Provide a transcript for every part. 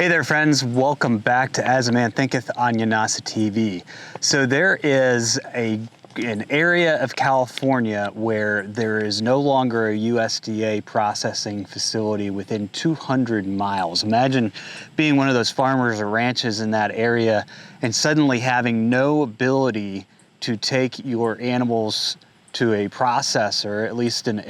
Hey there, friends. Welcome back to As a Man Thinketh on Yanasa TV. So there is an area of California where there is no longer a USDA processing facility within 200 miles. Imagine being one of those farmers or ranches in that area and suddenly having no ability to take your animals to a processor, at least in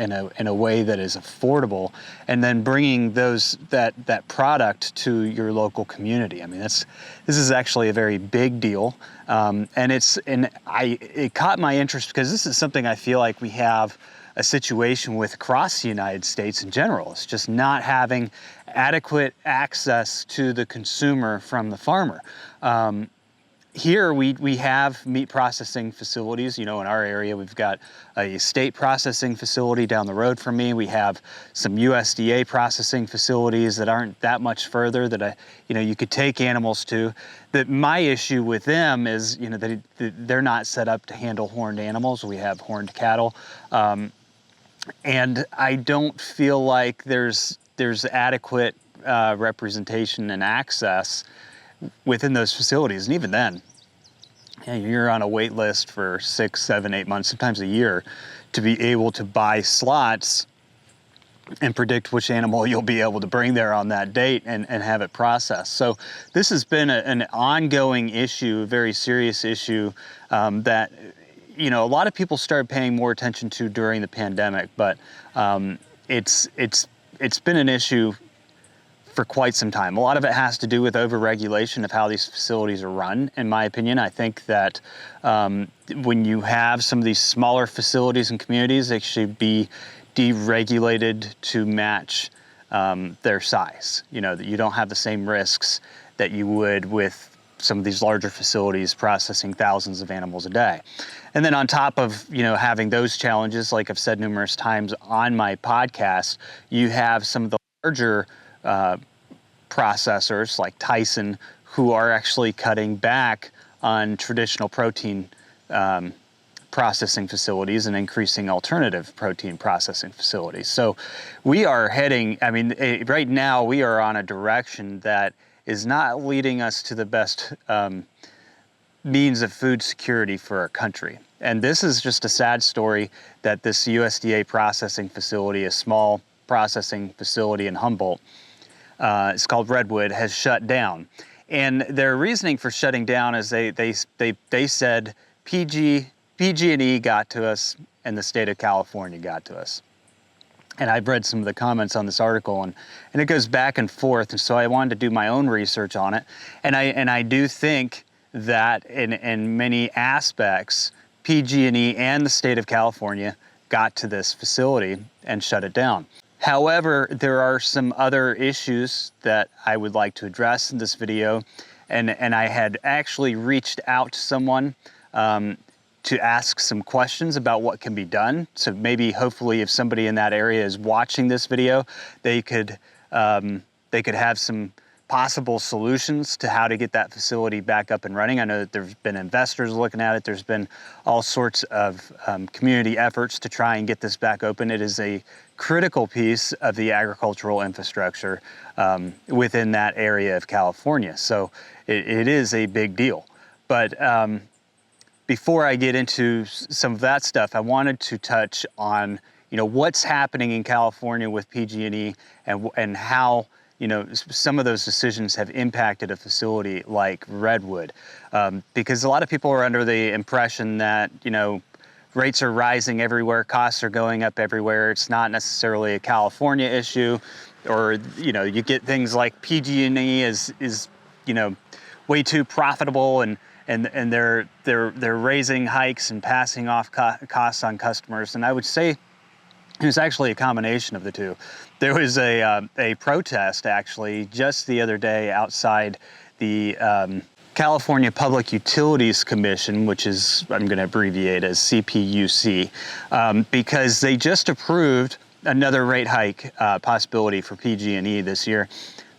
a way that is affordable, and then bringing that product to your local community. I mean, this is actually a very big deal, and it caught my interest because this is something I feel like we have a situation with across the United States in general. It's just not having adequate access to the consumer from the farmer. Here we have meat processing facilities. You know, in our area, we've got a state processing facility down the road from me. We have some USDA processing facilities that aren't that much further that you could take animals to. That my issue with them is, that they're not set up to handle horned animals. We have horned cattle, and I don't feel like there's adequate representation and access within those facilities. And even then, you're on a wait list for 6, 7, 8 months, sometimes a year, to be able to buy slots and predict which animal you'll be able to bring there on that date and have it processed. So this has been an ongoing issue, a very serious issue that a lot of people started paying more attention to during the pandemic, but it's been an issue for quite some time. A lot of it has to do with over-regulation of how these facilities are run, in my opinion. I think that when you have some of these smaller facilities and communities, they should be deregulated to match their size. That you don't have the same risks that you would with some of these larger facilities processing thousands of animals a day. And then on top of, having those challenges, like I've said numerous times on my podcast, you have some of the larger processors like Tyson who are actually cutting back on traditional protein processing facilities and increasing alternative protein processing facilities. So we are heading, right now we are on a direction that is not leading us to the best means of food security for our country. And this is just a sad story that this USDA processing facility, a small processing facility in Humboldt, it's called Redwood, has shut down. And their reasoning for shutting down is they said PG&E got to us and the state of California got to us. And I've read some of the comments on this article, and it goes back and forth. And so I wanted to do my own research on it. And I do think that in many aspects, PG&E and the state of California got to this facility and shut it down. However, there are some other issues that I would like to address in this video, and I had actually reached out to someone to ask some questions about what can be done. So maybe, hopefully, if somebody in that area is watching this video, they could have some possible solutions to how to get that facility back up and running. I know that there's been investors looking at it. There's been all sorts of community efforts to try and get this back open. It is a critical piece of the agricultural infrastructure within that area of California. So it is a big deal. But before I get into some of that stuff, I wanted to touch on what's happening in California with PG&E and how some of those decisions have impacted a facility like Redwood, because a lot of people are under the impression that, rates are rising everywhere, costs are going up everywhere. It's not necessarily a California issue, or, you get things like PG&E is way too profitable and they're raising hikes and passing off costs on customers. And I would say it was actually a combination of the two. There was a protest actually just the other day outside the California Public Utilities Commission, which is, I'm going to abbreviate as CPUC, because they just approved another rate hike possibility for PG&E this year.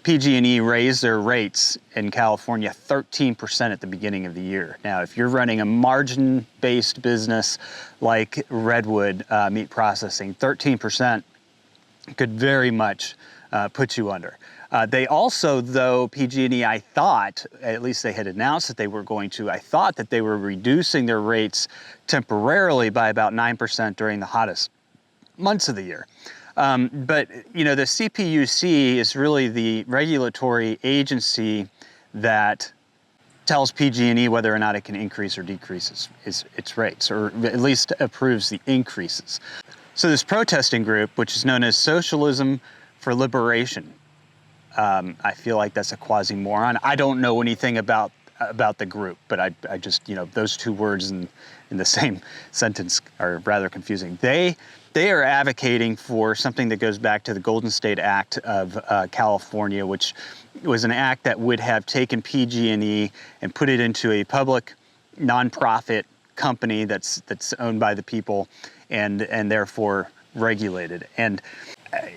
PG&E raised their rates in California 13% at the beginning of the year. Now, if you're running a margin-based business like Redwood Meat Processing, 13% could very much put you under. They also, though, PG&E, I thought, at least they had announced that they were going to, I thought that they were reducing their rates temporarily by about 9% during the hottest months of the year. But, you know, the CPUC is really the regulatory agency that tells PG&E whether or not it can increase or decrease its rates, or at least approves the increases. So this protesting group, which is known as Socialism for Liberation, I feel like that's a quasi-moron. I don't know anything about the group, but I just, you know, those two words in the same sentence are rather confusing. They are advocating for something that goes back to the Golden State Act of California, which was an act that would have taken PG&E and put it into a public nonprofit company that's owned by the people and therefore regulated. And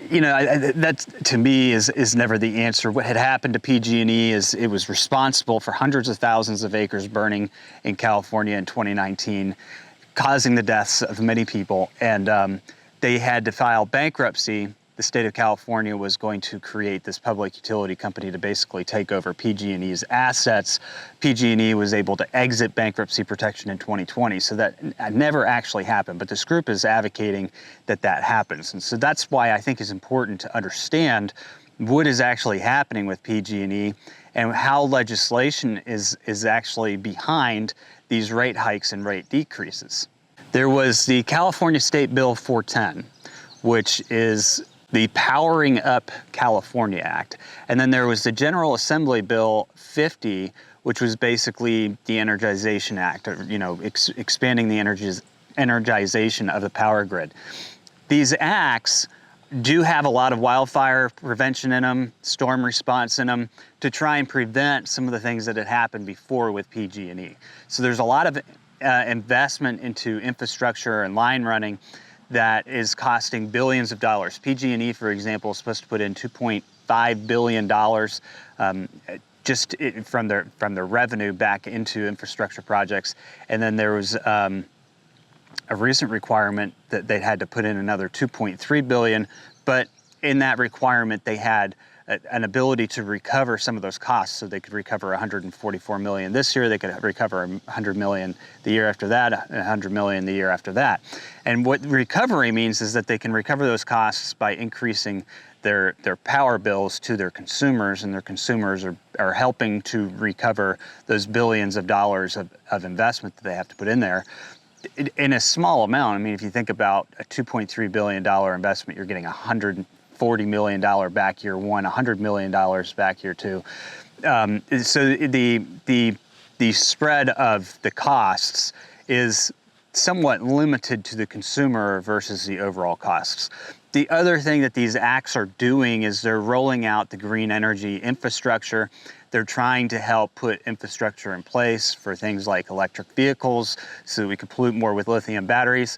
you know, that to me is never the answer. What had happened to PG&E is it was responsible for hundreds of thousands of acres burning in California in 2019, causing the deaths of many people. And they had to file bankruptcy. The state of California was going to create this public utility company to basically take over PG&E's assets. PG&E was able to exit bankruptcy protection in 2020, so that never actually happened. But this group is advocating that that happens. And so that's why I think it's important to understand what is actually happening with PG&E and how legislation is actually behind these rate hikes and rate decreases. There was the California State Bill 410, which is the Powering Up California Act. And then there was the General Assembly Bill 50, which was basically the Energization Act, or, you know, expanding the energization of the power grid. These acts do have a lot of wildfire prevention in them, storm response in them, to try and prevent some of the things that had happened before with PG&E. So there's a lot of investment into infrastructure and line running that is costing billions of dollars. PG&E, for example, is supposed to put in $2.5 billion just from their revenue back into infrastructure projects. And then there was a recent requirement that they had to put in another $2.3 billion, but in that requirement they had an ability to recover some of those costs. So they could recover $144 million this year, they could recover $100 million the year after that, $100 million the year after that. And what recovery means is that they can recover those costs by increasing their power bills to their consumers, and their consumers are helping to recover those billions of dollars of investment that they have to put in there in a small amount. I mean, if you think about a $2.3 billion investment, you're getting $140 million back year one, $100 million back year two. So the spread of the costs is somewhat limited to the consumer versus the overall costs. The other thing that these acts are doing is they're rolling out the green energy infrastructure. They're trying to help put infrastructure in place for things like electric vehicles so that we can pollute more with lithium batteries.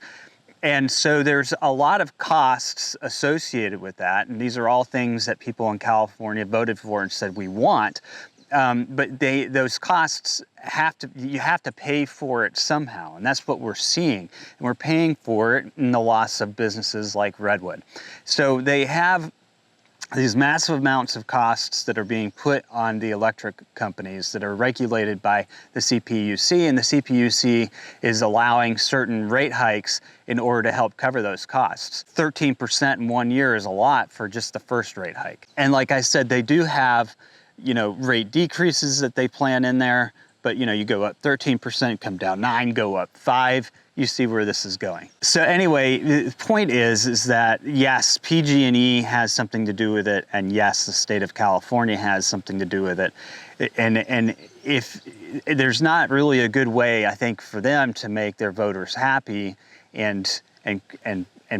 And so there's a lot of costs associated with that. And these are all things that people in California voted for and said we want. But those costs you have to pay for it somehow. And that's what we're seeing. And we're paying for it in the loss of businesses like Redwood. So they have these massive amounts of costs that are being put on the electric companies that are regulated by the CPUC, and the CPUC is allowing certain rate hikes in order to help cover those costs. 13% in 1 year is a lot for just the first rate hike. And like I said, they do have, you know, rate decreases that they plan in there, but you know, you go up 13%, come down 9, go up 5, you see where this is going. So anyway, the point is that yes, PG&E has something to do with it, and yes, the state of California has something to do with it. And if there's not really a good way, I think, for them to make their voters happy and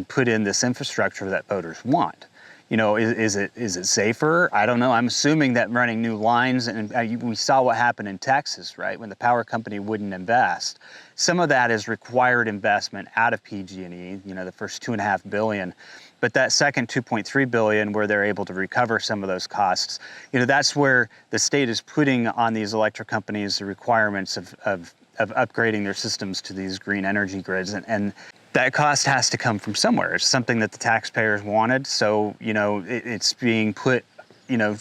put in this infrastructure that voters want. You know, is it safer? I don't know. I'm assuming that running new lines, and we saw what happened in Texas, right, when the power company wouldn't invest. Some of that is required investment out of PG&E, you know, the first $2.5 billion. But that second $2.3 billion, where they're able to recover some of those costs, you know, that's where the state is putting on these electric companies the requirements of upgrading their systems to these green energy grids. And that cost has to come from somewhere. It's something that the taxpayers wanted. So, you know, it's being put, you know,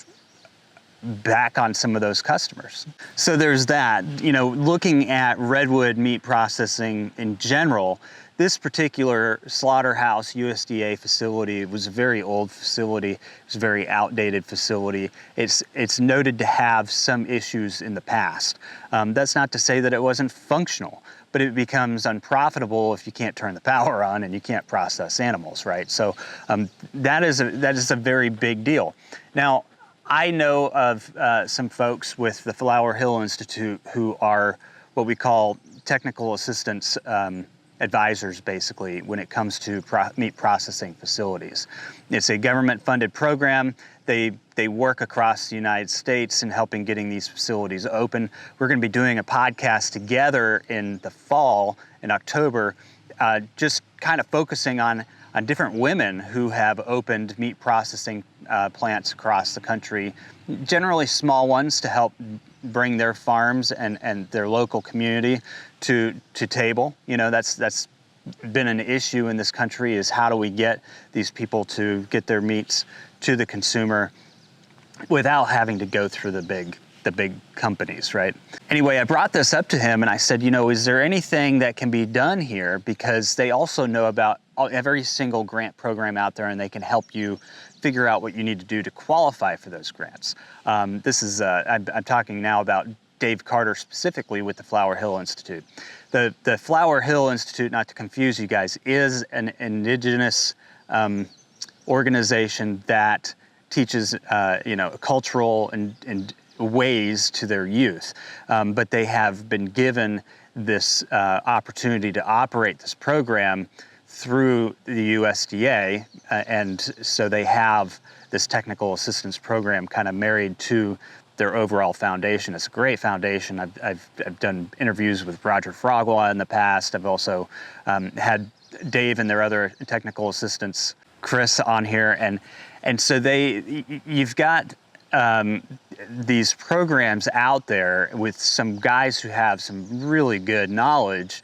back on some of those customers. So there's that. You know, looking at Redwood meat processing in general, this particular slaughterhouse USDA facility was a very old facility. It was a very outdated facility. It's noted to have some issues in the past. That's not to say that it wasn't functional, but it becomes unprofitable if you can't turn the power on and you can't process animals, right? So that is a very big deal. Now, I know of some folks with the Flower Hill Institute who are what we call technical assistance advisors, basically, when it comes to meat processing facilities. It's a government-funded program. They work across the United States in helping getting these facilities open. We're going to be doing a podcast together in the fall, in October, just kind of focusing on different women who have opened meat processing plants across the country, generally small ones, to help bring their farms and their local community to table. You know, that's been an issue in this country, is how do we get these people to get their meats to the consumer without having to go through the big companies, right? Anyway, I brought this up to him and I said, you know, is there anything that can be done here? Because they also know about every single grant program out there, and they can help you figure out what you need to do to qualify for those grants. I'm talking now about Dave Carter specifically with the Flower Hill Institute. The Flower Hill Institute, not to confuse you guys, is an indigenous organization that teaches cultural and ways to their youth, but they have been given this opportunity to operate this program through the USDA, and so they have this technical assistance program kind of married to their overall foundation. It's a great foundation. I've done interviews with Roger Frogwa in the past. I've also had Dave and their other technical assistants, Chris, on here, and so you've got these programs out there with some guys who have some really good knowledge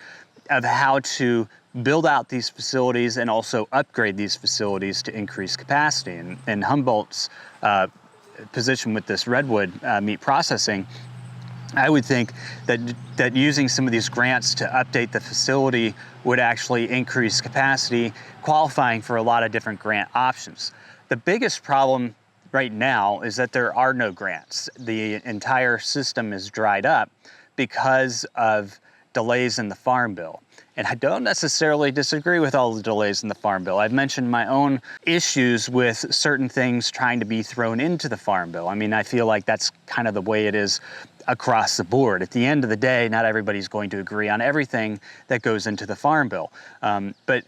of how to build out these facilities and also upgrade these facilities to increase capacity. And Humboldt's position with this Redwood meat processing, I would think that using some of these grants to update the facility would actually increase capacity, qualifying for a lot of different grant options. The biggest problem right now is that there are no grants. The entire system is dried up because of delays in the Farm Bill. And I don't necessarily disagree with all the delays in the Farm Bill. I've mentioned my own issues with certain things trying to be thrown into the Farm Bill. I mean, I feel like that's kind of the way it is across the board. At the end of the day, not everybody's going to agree on everything that goes into the Farm Bill. But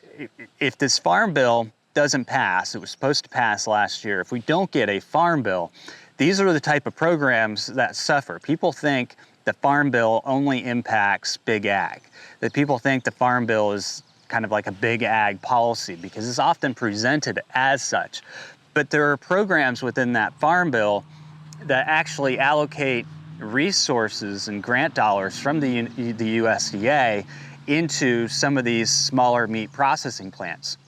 if this Farm Bill doesn't pass, it was supposed to pass last year, if we don't get a Farm Bill, these are the type of programs that suffer. People think the Farm Bill only impacts big ag, that people think the Farm Bill is kind of like a big ag policy because it's often presented as such. But there are programs within that Farm Bill that actually allocate resources and grant dollars from the USDA into some of these smaller meat processing plants.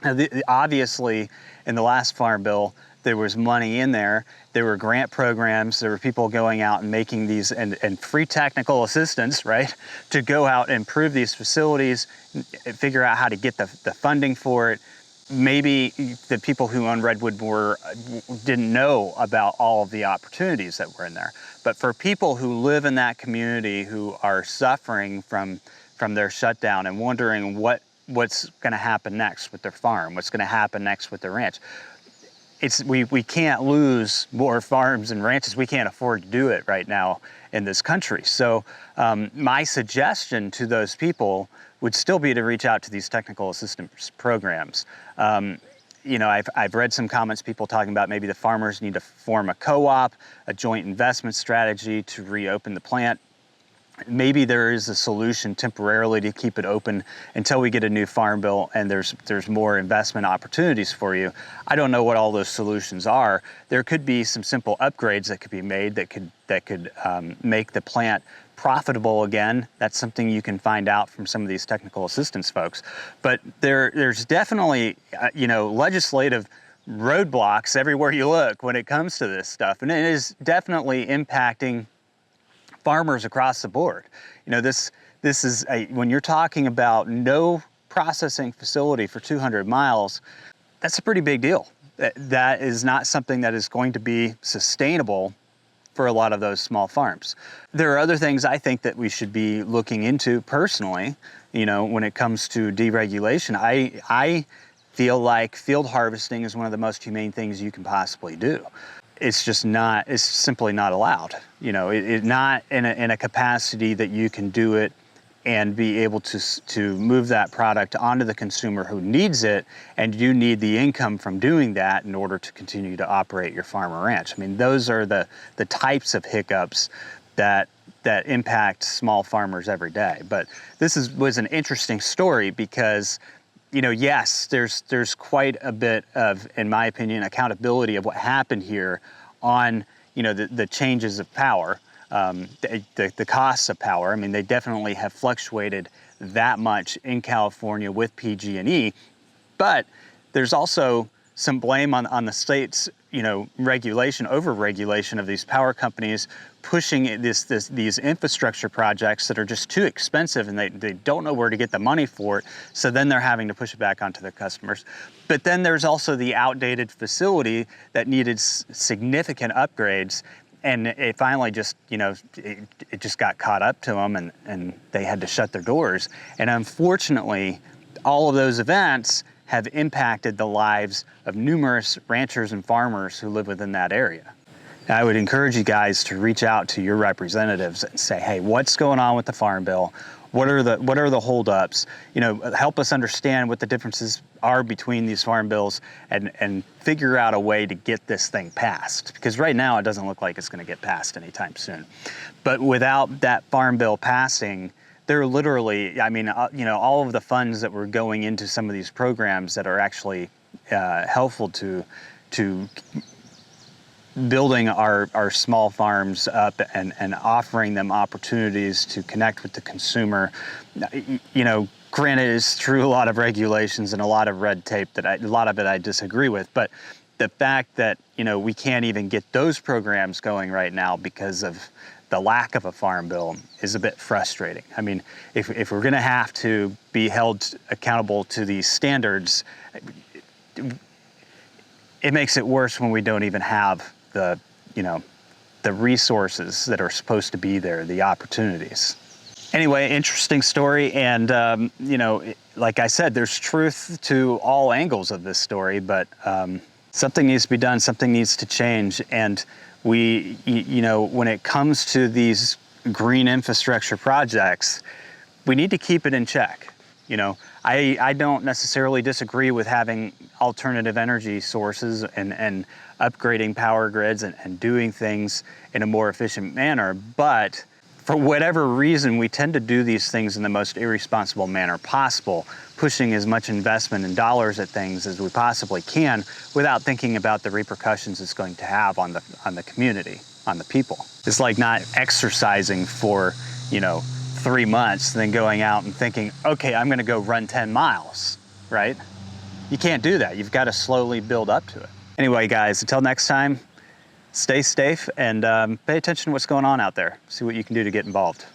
Now, obviously, in the last Farm Bill, there was money in there. There were grant programs. There were people going out and making these and free technical assistance, right, to go out and improve these facilities, figure out how to get the funding for it. Maybe the people who own Redwood didn't know about all of the opportunities that were in there. But for people who live in that community who are suffering from their shutdown and wondering what's going to happen next with their farm, what's going to happen next with their ranch, we can't lose more farms and ranches. We can't afford to do it right now in this country. So my suggestion to those people would still be to reach out to these technical assistance programs. You know, I've read some comments, people talking about maybe the farmers need to form a co-op, a joint investment strategy to reopen the plant. Maybe there is a solution temporarily to keep it open until we get a new Farm Bill and there's more investment opportunities for you. I don't know what all those solutions are. There could be some simple upgrades that could be made that could make the plant profitable again. That's something you can find out from some of these technical assistance folks. But there's definitely legislative roadblocks everywhere you look when it comes to this stuff. And it is definitely impacting farmers across the board. You know, this is when you're talking about no processing facility for 200 miles, that's a pretty big deal. That is not something that is going to be sustainable for a lot of those small farms. There are other things I think that we should be looking into personally, you know, when it comes to deregulation. I feel like field harvesting is one of the most humane things you can possibly do. It's just not, it's simply not allowed. You know, it not in a capacity that you can do it and be able to move that product onto the consumer who needs it, and you need the income from doing that in order to continue to operate your farm or ranch. I mean, those are the types of hiccups that impact small farmers every day. But this was an interesting story because, you know, yes, there's quite a bit of, in my opinion, accountability of what happened here on, you know, the changes of power. The costs of power. I mean, they definitely have fluctuated that much in California with PG&E, but there's also some blame on the state's, you know, over-regulation of these power companies, pushing these infrastructure projects that are just too expensive, and they don't know where to get the money for it, so then they're having to push it back onto their customers. But then there's also the outdated facility that needed significant upgrades, and it finally just, you know, it just got caught up to them, and they had to shut their doors. And unfortunately, all of those events have impacted the lives of numerous ranchers and farmers who live within that area. I would encourage you guys to reach out to your representatives and say, hey, what's going on with the Farm Bill? What are the holdups? You know, help us understand what the differences are between these farm bills, and figure out a way to get this thing passed. Because right now it doesn't look like it's going to get passed anytime soon. But without that farm bill passing, they're literally, I mean, you know, all of the funds that were going into some of these programs that are actually helpful to building our small farms up and offering them opportunities to connect with the consumer. You know, granted, it's through a lot of regulations and a lot of red tape that a lot of it I disagree with, but the fact that, you know, we can't even get those programs going right now because of the lack of a farm bill is a bit frustrating. I mean, if we're going to have to be held accountable to these standards, it makes it worse when we don't even have the, you know, the resources that are supposed to be there, the opportunities. Anyway, interesting story, and you know, like I said, there's truth to all angles of this story, but something needs to be done, something needs to change, and you know, when it comes to these green infrastructure projects, we need to keep it in check. You know, I don't necessarily disagree with having alternative energy sources and upgrading power grids and doing things in a more efficient manner, but for whatever reason, we tend to do these things in the most irresponsible manner possible, pushing as much investment and dollars at things as we possibly can without thinking about the repercussions it's going to have on the community, on the people. It's like not exercising for, you know, 3 months, then going out and thinking, okay, I'm gonna go run 10 miles, right? You can't do that. You've got to slowly build up to it. Anyway, guys, until next time, stay safe and pay attention to what's going on out there. See what you can do to get involved.